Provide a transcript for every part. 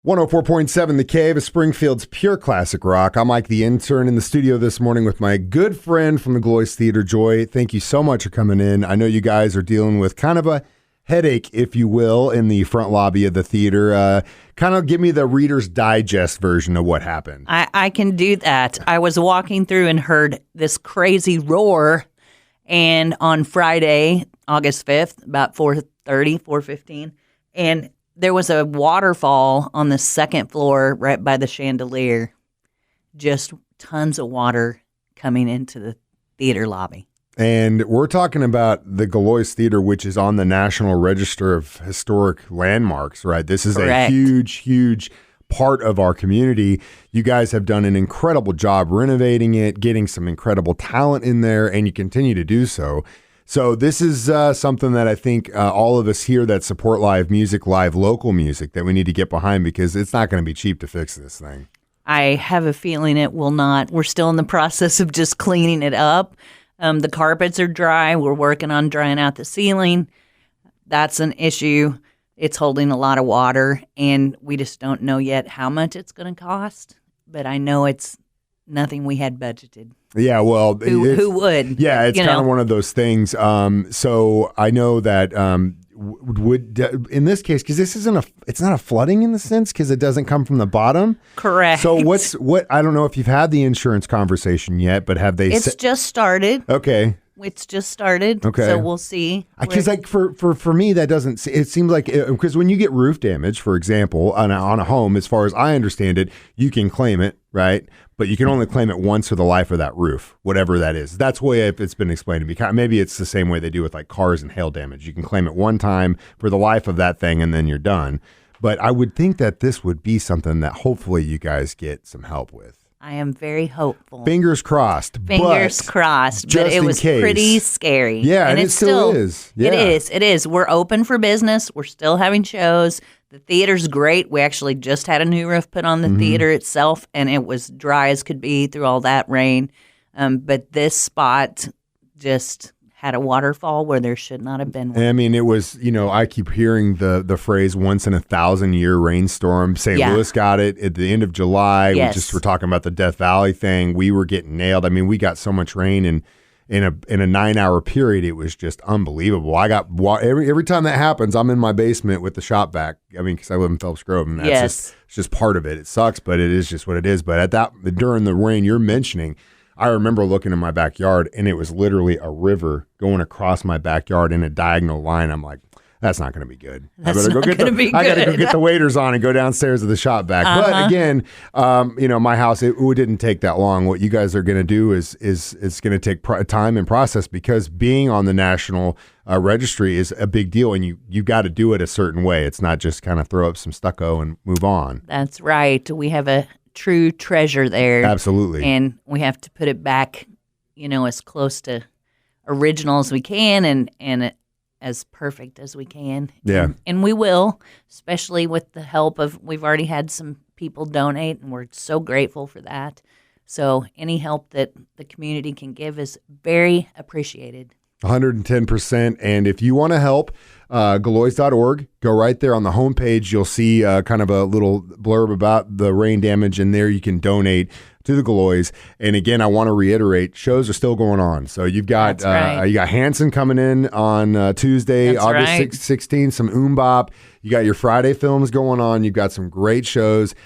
104.7 The Cave is Springfield's pure classic rock. I'm Mike the Intern in the studio this morning with my good friend from the Gillioz Theatre, Joy. Thank you so much for coming in. I know you guys are dealing with kind of a headache, if you will, in the front lobby of the theater. Kind of give me the Reader's Digest version of what happened. I can do that. I was walking through and heard this crazy roar, and on Friday, August 5th, about 4:15, and there was a waterfall on the second floor right by the chandelier. Just tons of water coming into the theater lobby. And we're talking about the Gillioz Theatre, which is on the National Register of Historic Landmarks, right? This is Correct. a huge, huge part of our community. You guys have done an incredible job renovating it, getting some incredible talent in there, and you continue to do so. So this is something that I think all of us here that support live music, live local music, that we need to get behind, because it's not going to be cheap to fix this thing. I have a feeling it will not. We're still in the process of just cleaning it up. The carpets are dry. We're working on drying out the ceiling. That's an issue. It's holding a lot of water, and we just don't know yet how much it's going to cost. But I know it's nothing we had budgeted. Yeah, well, who would? Yeah, it's kind of one of those things. So I know that would in this case, because this isn't it's not a flooding in the sense, because it doesn't come from the bottom. Correct. So what? I don't know if you've had the insurance conversation yet, but have they? It's just started. Okay. It's just started. Okay. So we'll see. Because like for me, that doesn't. It seems like, because when you get roof damage, for example, on a home, as far as I understand it, you can claim it, right? But you can only claim it once for the life of that roof, whatever that is. That's the way it's been explained to me. Maybe it's the same way they do with like cars and hail damage. You can claim it one time for the life of that thing, and then you're done. But I would think that this would be something that hopefully you guys get some help with. I am very hopeful. Fingers crossed. Fingers crossed. But it was pretty scary. Yeah, and it still is. Yeah. It is. We're open for business. We're still having shows. The theater's great. We actually just had a new roof put on the theater itself, and it was dry as could be through all that rain. But this spot just had a waterfall where there should not have been one. I mean, it was, I keep hearing the phrase once in a 1,000-year rainstorm. St. Louis got it at the end of July. Yes. We're talking about the Death Valley thing. We were getting nailed. I mean, we got so much rain in a 9-hour period. It was just unbelievable. I got every time that happens, I'm in my basement with the shop vac. I mean, because I live in Phelps Grove, and it's just part of it. It sucks, but it is just what it is. But during the rain you're mentioning, I remember looking in my backyard, and it was literally a river going across my backyard in a diagonal line. I'm like, that's not going to be good. I got to go get the waders on and go downstairs to the shop vac. But again, my house, it didn't take that long. What you guys are going to do is it's going to take time and process, because being on the national registry is a big deal, and you got to do it a certain way. It's not just kind of throw up some stucco and move on. That's right. We have a true treasure there. Absolutely. And we have to put it back, as close to original as we can, and as perfect as we can. Yeah. And we will, especially with the help of, we've already had some people donate, and we're so grateful for that. So any help that the community can give is very appreciated. 110%. And if you want to help, Gillioz.org, go right there on the homepage. You'll see kind of a little blurb about the rain damage, and there you can donate to the Gillioz. And again, I want to reiterate, shows are still going on. So you've got you got Hanson coming in on Tuesday, August 16th, some Bop. You got your Friday films going on. You've got some great shows,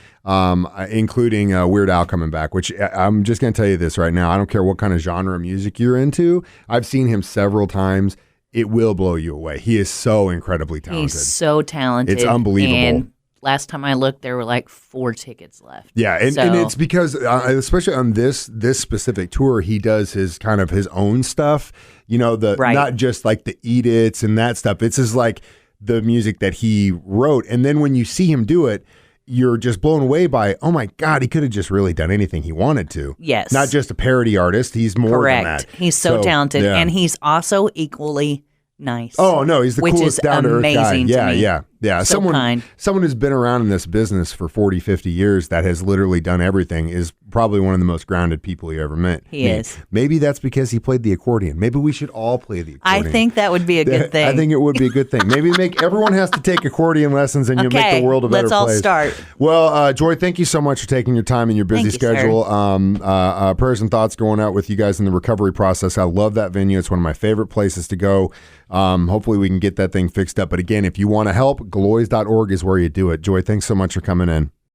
including Weird Al coming back, which I'm just going to tell you this right now. I don't care what kind of genre of music you're into. I've seen him several times. It will blow you away. He is so incredibly talented. He's so talented. It's unbelievable. And last time I looked, there were like 4 tickets left. Yeah, and it's because, especially on this specific tour, he does his own stuff. Not just like the edits and that stuff. It's just like the music that he wrote. And then when you see him do it, you're just blown away by, oh my God, he could have just really done anything he wanted to. Yes. Not just a parody artist. He's more than that. He's so talented. Yeah. And he's also equally nice. Oh, no, he's the coolest down-to-earth guy. Which is amazing to me. Yeah, So kind. someone who's been around in this business for 40, 50 years that has literally done everything is probably one of the most grounded people you ever met. He is. Maybe that's because he played the accordion. Maybe we should all play the accordion. I think that would be a good thing. I think it would be a good thing. Maybe everyone has to take accordion lessons and you'll make the world a better let's all place. start. Well, Joy, thank you so much for taking your time in your busy Thank you, sir. schedule. Prayers and thoughts going out with you guys in the recovery process. I love that venue. It's one of my favorite places to go. Hopefully we can get that thing fixed up. But again, if you want to help, Gillioz.org is where you do it. Joy, thanks so much for coming in.